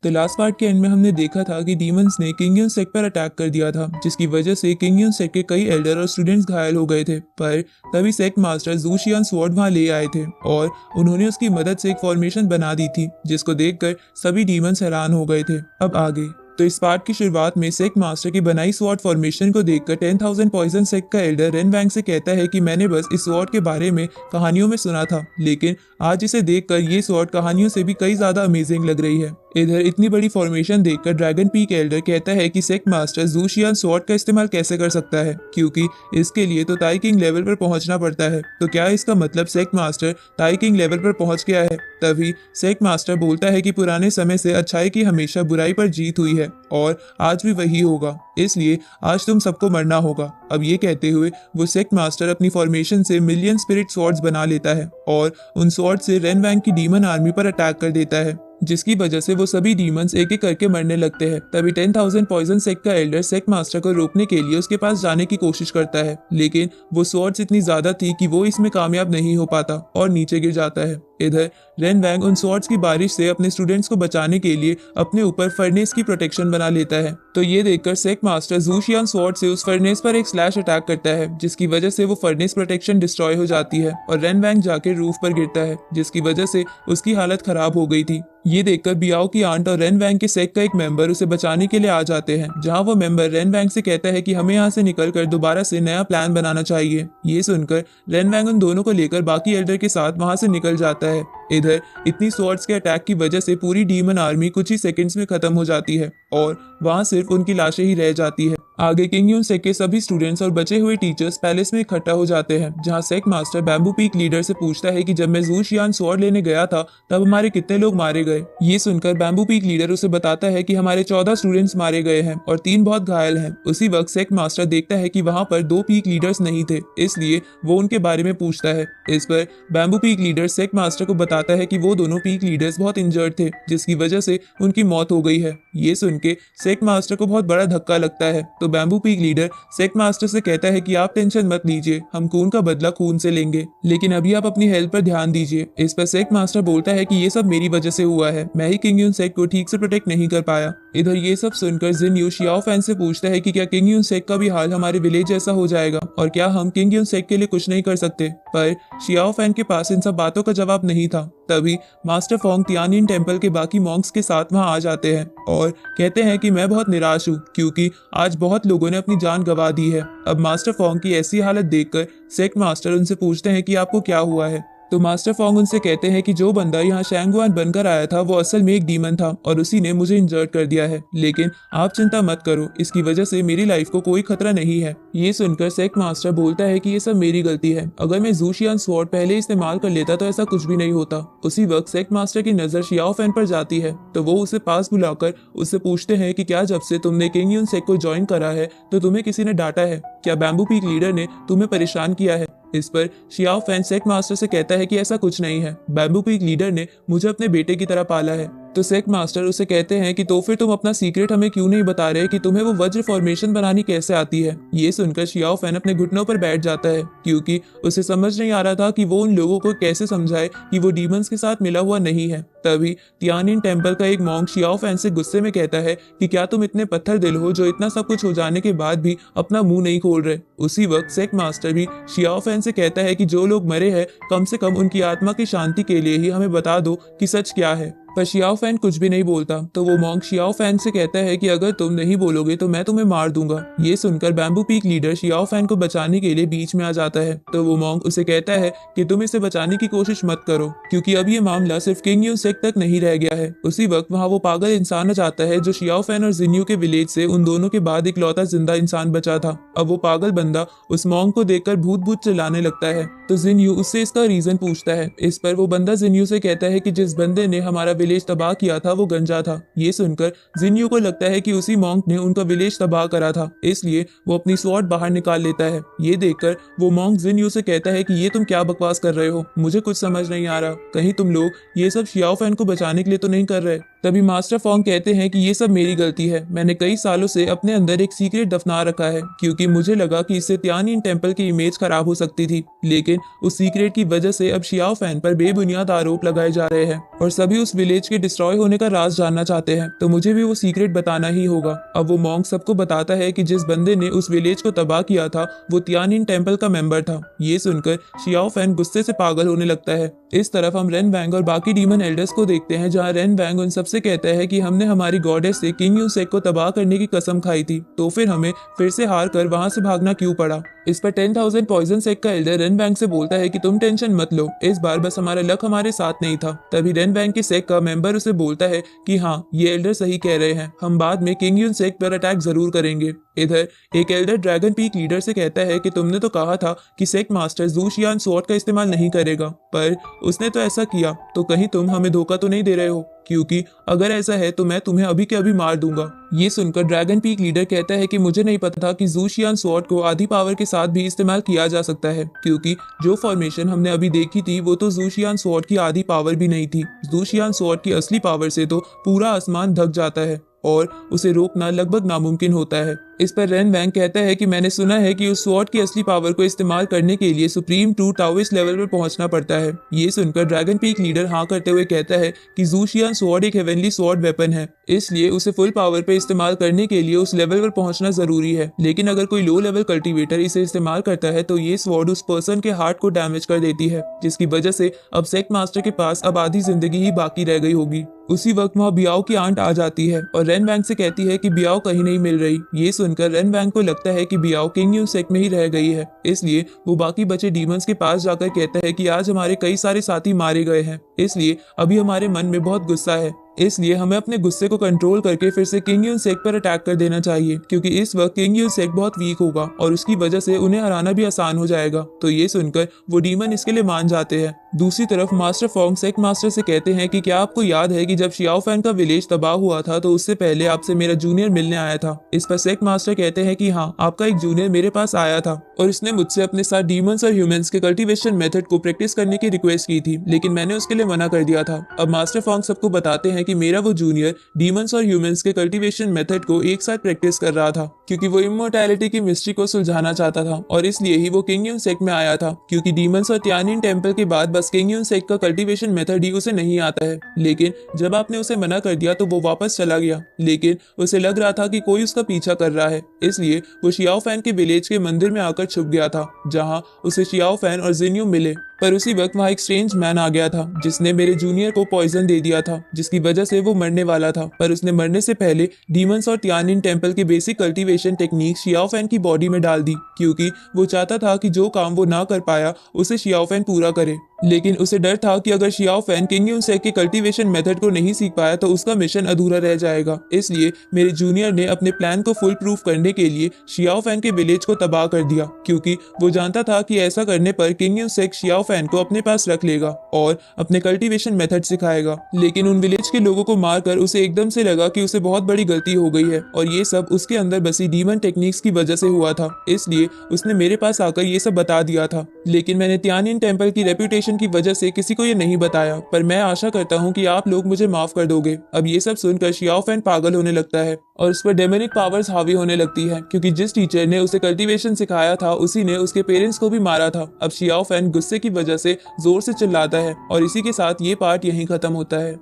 तो last part के and में हमने देखा था कि डीमंस ने किंग यून सेक पर अटैक कर दिया था, जिसकी वजह से किंग यून सेक के कई एल्डर और स्टूडेंट्स घायल हो गए थे। पर तभी सेक्ट मास्टर जू शियान स्वॉर्ड वहां ले आए थे और उन्होंने उसकी मदद से एक फॉर्मेशन बना दी थी, जिसको देखकर सभी डीमंस हैरान हो गए थे। अब आगे तो इस पार्ट की शुरुआत में सेक्ट मास्टर की बनाई स्वॉर्ड फॉर्मेशन को देखकर 10,000 पॉइजन सेक्ट का एल्डर रेन वैंग से कहता है कि मैंने बस इस स्वॉर्ड के बारे में कहानियों में सुना था, लेकिन आज इसे देखकर ये स्वॉर्ड कहानियों से भी कई ज्यादा अमेजिंग लग रही है। इधर इतनी बड़ी फॉर्मेशन देखकर ड्रैगन पीक एल्डर कहता है कि सेक्ट मास्टर जू शियान स्वॉर्ड का इस्तेमाल कैसे कर सकता है, क्योंकि इसके लिए तो ताई किंग लेवल पर पहुंचना पड़ता है। तो क्या इसका मतलब सेक्ट मास्टर ताई किंग लेवल पर पहुंच गया है? तभी सेक्ट मास्टर बोलता है कि पुराने समय से अच्छाई की हमेशा बुराई पर जीत हुई है और आज भी वही होगा, इसलिए आज तुम सबको मरना होगा। अब ये कहते हुए वो सेक्ट मास्टर अपनी फॉर्मेशन से मिलियन स्पिरिट स्वॉर्ड्स बना लेता है और उन स्वॉर्ड से रेन वैंग की डीमन आर्मी पर अटैक कर देता है, जिसकी वजह से वो सभी डीमंस एक एक करके मरने लगते हैं। तभी 10,000 पॉइजन सेक्ट का एल्डर सेक्ट मास्टर को रोकने के लिए उसके पास जाने की कोशिश करता है, लेकिन वो स्वॉर्ड्स इतनी ज्यादा थी कि वो इसमें कामयाब नहीं हो पाता और नीचे गिर जाता है। इधर रेन वैंग उन स्वॉर्ड्स की बारिश से अपने स्टूडेंट्स को बचाने के लिए अपने ऊपर फर्नेस की प्रोटेक्शन बना लेता है। तो ये देखकर सेक्ट मास्टर जू शियान स्वॉर्ड से उस फर्नेस पर एक स्लैश अटैक करता है, जिसकी वजह से वो फर्नेस प्रोटेक्शन डिस्ट्रॉय हो जाती है और रेन वैंग जाकर रूफ पर गिरता है, जिसकी वजह से उसकी हालत खराब हो गई थी। ये देखकर बियाओ की आंट और रेन वैंग के सेक्ट का एक मेंबर उसे बचाने के लिए आ जाते हैं, जहां वो मेंबर रेन वैंग से कहता है कि हमें यहाँ से निकलकर दोबारा से नया प्लान बनाना चाहिए। ये सुनकर रेन वैंग उन दोनों को लेकर बाकी एल्डर के साथ वहां से निकल जाता है। इधर इतनी स्वॉर्ड्स के अटैक की वजह से पूरी डीमन आर्मी कुछ ही सेकंड्स में खत्म हो जाती है और वहां सिर्फ उनकी लाशें ही रह जाती है। आगे किंग यून सेक के सभी स्टूडेंट्स और बचे हुए टीचर्स पैलेस में इकट्ठा हो जाते हैं, जहां sect master bamboo peak leader से पूछता है कि जब मैं जू शियान स्वॉर्ड लेने गया था तब हमारे कितने लोग मारे गए। ये सुनकर बैम्बू पीक लीडर उसे बताता है कि हमारे 14 स्टूडेंट्स मारे गए हैं और 3 बहुत घायल हैं। उसी वक्त सेक्ट मास्टर देखता है कि वहां पर 2 पीक लीडर्स नहीं थे, इसलिए वो उनके बारे में पूछता है। इस पर bamboo peak leader sect master को बताता है कि वो दोनों पीक लीडर्स बहुत इंजर्ड थे, जिसकी वजह से उनकी मौत हो गई है। ये सुन के सेक्ट मास्टर को बहुत बड़ा धक्का लगता है। तो bamboo peak leader sect master से कहता है कि आप टेंशन मत लीजिए, हम खून का बदला खून से लेंगे, लेकिन अभी आप अपनी हेल्थ पर ध्यान दीजिए। इस पर सेक्ट मास्टर बोलता है कि ये सब मेरी वजह से हुआ है, मैं ही किंग यून सेक को ठीक से प्रोटेक्ट नहीं कर पाया। इधर ये सब सुनकर जिन यू शियाओ फैन से पूछता है कि क्या किंग यून सेक का भी हाल हमारे विलेज जैसा हो जाएगा और क्या हम किंग यून सेक के लिए कुछ नहीं कर सकते। पर शियाओ फैन के पास इन सब बातों का जवाब नहीं था। तभी मास्टर फोंग तियानिन टेंपल के बाकी मॉन्क्स के साथ वहां आ जाते हैं और कहते हैं कि मैं बहुत निराश हूँ, क्योंकि आज बहुत लोगों ने अपनी जान गंवा दी है। अब मास्टर फोंग की ऐसी हालत देखकर सेक्ट मास्टर उनसे पूछते हैं कि आपको क्या हुआ है। तो मास्टर फोंग उनसे कहते हैं कि जो बंदा यहाँ शैंगुआन बनकर आया था वो असल में एक डीमन था और उसी ने मुझे इंजर्ड कर दिया है, लेकिन आप चिंता मत करो, इसकी वजह से मेरी लाइफ को कोई खतरा नहीं है। ये सुनकर सेक्ट मास्टर बोलता है कि ये सब मेरी गलती है, अगर मैं जू शियान स्वॉर्ड पहले इस्तेमाल कर लेता तो ऐसा कुछ भी नहीं होता। उसी वक्त सेक्ट मास्टर की नजर शियाओ फैन पर जाती है, तो वो उसे पास बुलाकर उससे पूछते हैं कि क्या जब से तुमने किंग यून सेक को ज्वाइन करा है तो तुम्हें किसी ने डांटा है, क्या बैम्बू पीक लीडर ने तुम्हें परेशान किया है। इस पर शियाओ फैन सेक्ट मास्टर से कहता है कि ऐसा कुछ नहीं है, बैम्बू पीक लीडर ने मुझे अपने बेटे की तरह पाला है। तो सेक्ट मास्टर उसे कहते हैं कि तो फिर तुम अपना सीक्रेट हमें क्यों नहीं बता रहे कि तुम्हें वो वज्र फॉर्मेशन बनानी कैसे आती है। ये सुनकर शियाओ फैन अपने घुटनों पर बैठ जाता है, क्योंकि उसे समझ नहीं आ रहा था कि वो उन लोगों को कैसे समझाए कि वो डीमंस के साथ मिला हुआ नहीं है। तभी तियानिन टेंपल का एक मॉन्क शियाओ फैन से गुस्से में कहता है कि क्या तुम इतने पत्थर दिल हो जो इतना सब कुछ हो जाने के बाद भी अपना मुंह नहीं खोल रहे। उसी वक्त सेक्ट मास्टर भी शियाओ फैन से कहता है कि जो लोग मरे हैं कम से कम उनकी आत्मा की शांति के लिए ही हमें बता दो कि सच क्या है। पर शियाओ फैन कुछ भी नहीं बोलता। तो वो मॉन्क शियाओ फैन से कहता है कि अगर तुम नहीं बोलोगे तो मैं तुम्हें मार दूंगा। ये सुनकर bamboo peak leader Xiao fan को बचाने के लिए बीच में आ जाता है। तो वो मॉन्क उसे कहता है कि तुम इसे बचाने की कोशिश मत करो, क्योंकि अब ये मामला सिर्फ किंग यून सेक तक नहीं रह गया है। उसी वक्त वहाँ वो पागल इंसान आ जाता है जो शियाओ फैन और जिन्यू के विलेज से उन दोनों के बाद इकलौता जिंदा इंसान बचा था। अब वो पागल बंदा उस मॉन्क को देखकर भूत भूत चिल्लाने लगता है। तो जिन्यू उससे इसका रीजन पूछता है। इस पर वो बंदा जिन्यू से कहता है कि जिस बंदे ने हमारा विलेज तबाह किया था वो गंजा था। ये सुनकर जिन्यू को लगता है कि उसी मॉन्क ने उनका विलेज तबाह करा था, इसलिए वो अपनी स्वॉर्ड बाहर निकाल लेता है। ये देखकर वो मॉन्क जिन्यू से कहता है कि ये तुम क्या बकवास कर रहे हो, मुझे कुछ समझ नहीं आ रहा, कहीं तुम लोग ये सब शियाओ फैन को बचाने के लिए तो नहीं कर रहे। तभी मास्टर फोंग कहते हैं कि ये सब मेरी गलती है, मैंने कई सालों से अपने अंदर एक सीक्रेट दफना रखा है, क्योंकि मुझे लगा कि इससे तियानिन टेंपल की इमेज खराब हो सकती थी, लेकिन उस सीक्रेट की वजह से अब शियाओ फैन पर बेबुनियाद आरोप लगाए जा रहे हैं और सभी उस विलेज विलेज के डिस्ट्रॉय होने का राज जानना चाहते हैं तो मुझे भी वो सीक्रेट बताना ही होगा। अब वो मॉन्क सबको बताता है कि जिस बंदे ने उस विलेज को तबाह किया था वो तियानिन टेम्पल का मेंबर था। ये सुनकर शियाओ फैन गुस्से से पागल होने लगता है। इस तरफ हम रेन वैंग और बाकी डीमन एल्डर्स को देखते हैं, जहाँ रेन वैंग उन सबसे कहता है कि हमने हमारी गॉडेस से किंग यू सेक को तबाह करने की कसम खाई थी, तो फिर हमें फिर से हार कर वहां से भागना क्यों पड़ा। इस पर 10,000 पॉइजन सेक का एल्डर रेन वैंग से बोलता है कि तुम टेंशन मत लो, इस बार बस हमारा लक हमारे साथ नहीं था। तभी रेन वैंग के सेक का मेंबर उसे बोलता है कि हाँ, ये एल्डर सही कह रहे हैं, हम बाद में किंग यून सेक पर अटैक जरूर करेंगे। इधर एक एल्डर ड्रैगन पीक लीडर से कहता है कि तुमने तो कहा था कि सेक मास्टर जू शियान स्वॉर्ड का इस्तेमाल नहीं करेगा, पर उसने तो ऐसा किया, तो कहीं तुम हमें धोखा तो नहीं दे रहे हो? क्योंकि अगर ऐसा है तो मैं तुम्हें अभी के अभी मार दूंगा। ये सुनकर ड्रैगन पीक लीडर कहता है कि मुझे नहीं पता था कि जू शियान स्वॉर्ड को आधी पावर के साथ भी इस्तेमाल किया जा सकता है, क्योंकि जो फॉर्मेशन हमने अभी देखी थी वो तो जू शियान स्वॉर्ड की आधी पावर भी नहीं थी। जू शियान स्वॉर्ड की असली पावर से तो पूरा आसमान ढक जाता है और उसे रोकना लगभग नामुमकिन होता है। इस पर रेन वैंग कहता है कि मैंने सुना है कि उस स्वॉर्ड की असली पावर को इस्तेमाल करने के लिए सुप्रीम टू टाओइस्ट लेवल पर पहुंचना पड़ता है। ये सुनकर ड्रैगन पीक लीडर हाँ करते हुए कहता है कि जू शियान स्वॉर्ड एक हेवनली स्वॉर्ड वेपन है, इसलिए उसे फुल पावर पे इस्तेमाल करने के लिए उस लेवल पर पहुंचना जरूरी है। लेकिन अगर कोई लो लेवल कल्टीवेटर इसे इस्तेमाल करता है तो ये स्वॉर्ड उस पर्सन के हार्ट को डैमेज कर देती है, जिसकी वजह से अब सेक्ट मास्टर के पास अब आधी जिंदगी ही बाकी रह गई होगी। उसी वक्त वहाँ बियाओ की आंट आ जाती है और रेन वैंग से कहती है कि बियाओ कहीं नहीं मिल रही। ये सुनकर रेन वैंग को लगता है कि बियाओ किंग यू सेक में ही रह गई है, इसलिए वो बाकी बचे डीमंस के पास जाकर कहता है कि आज हमारे कई सारे साथी मारे गए हैं, इसलिए अभी हमारे मन में बहुत गुस्सा है, इसलिए हमें अपने गुस्से को कंट्रोल करके फिर से किंग यून सेक पर अटैक कर देना चाहिए, क्योंकि इस वक्त किंग यून सेक बहुत वीक होगा और उसकी वजह से उन्हें हराना भी आसान हो जाएगा। तो ये सुनकर वो डीमन इसके लिए मान जाते हैं। दूसरी तरफ मास्टर फोंग सेक मास्टर से कहते हैं कि क्या आपको याद है कि जब शियाओ फैन का विलेज तबाह हुआ था तो उससे पहले आपसे मेरा जूनियर मिलने आया था। इस पर सेक मास्टर कहते हैं कि हाँ, आपका एक जूनियर मेरे पास आया था और उसने मुझसे अपने साथ डीमंस और ह्यूमंस के कल्टीवेशन मेथड को प्रैक्टिस करने की रिक्वेस्ट की थी, लेकिन मैंने उसके लिए मना कर दिया था। अब मास्टर फोंग सबको बताते हैं कि मेरा वो जूनियर डीमंस और ह्यूमंस के कल्टीवेशन मेथड को एक साथ प्रैक्टिस कर रहा था, क्योंकि वो इमोर्टैलिटी की मिस्ट्री को सुलझाना चाहता था और इसलिए ही वो किंग यून सेक में आया था, क्योंकि डीमंस और तियानिन टेम्पल के बाद बस किंग यून सेक का कल्टीवेशन मेथड ही उसे नहीं आता है। लेकिन जब आपने उसे मना कर दिया तो वो वापस चला गया, लेकिन उसे लग रहा था कि कोई उसका पीछा कर रहा है, इसलिए वो शियाओ फैन के विलेज के मंदिर में आकर छुप गया था, जहां उसे शियाओ फैन और जिन्यू मिले। पर उसी वक्त वहां एक स्ट्रेंज मैन आ गया था जिसने मेरे जूनियर को पॉइजन दे दिया था, जिसकी वजह से वो मरने वाला था। पर उसने मरने से पहले डीमंस और तियानिन टेम्पल की basic cultivation technique Xiao fan की बॉडी में डाल दी, क्योंकि वो चाहता था कि जो काम वो ना कर पाया उसे शियाओ फैन पूरा करे। लेकिन उसे डर था कि अगर शियाओ फैन किंग यून सेक के कल्टीवेशन मेथड को नहीं सीख पाया तो उसका मिशन अधूरा रह जाएगा। इसलिए मेरे जूनियर ने अपने प्लान को फुल प्रूफ करने के लिए शियाओ फैन के विलेज को तबाह कर दिया, क्योंकि वो जानता था कि ऐसा करने पर किंग यून सेक शियाओ फैन को अपने पास रख लेगा और अपने कल्टीवेशन मेथड सिखाएगा। लेकिन उन विलेज के लोगों को मारकर उसे एकदम से लगा कि उसे बहुत बड़ी गलती हो गई है और ये सब उसके अंदर बसी डीमन टेक्निक्स की वजह से हुआ था, इसलिए उसने मेरे पास आकर ये सब बता दिया था। लेकिन मैंने तियानिन टेम्पल की रेपुटेशन की वजह से किसी को ये नहीं बताया, पर मैं आशा करता हूँ कि आप लोग मुझे माफ कर दोगे। अब ये सब सुनकर शियाओ फैन पागल होने लगता है और उस पर डेमोनिक पावर्स हावी होने लगती है, क्योंकि जिस टीचर ने उसे कल्टीवेशन सिखाया था उसी ने उसके पेरेंट्स को भी मारा था। अब शियाओ फैन गुस्से की वजह से जोर से चिल्लाता है और इसी के साथ ये पार्ट यहीं खत्म होता है।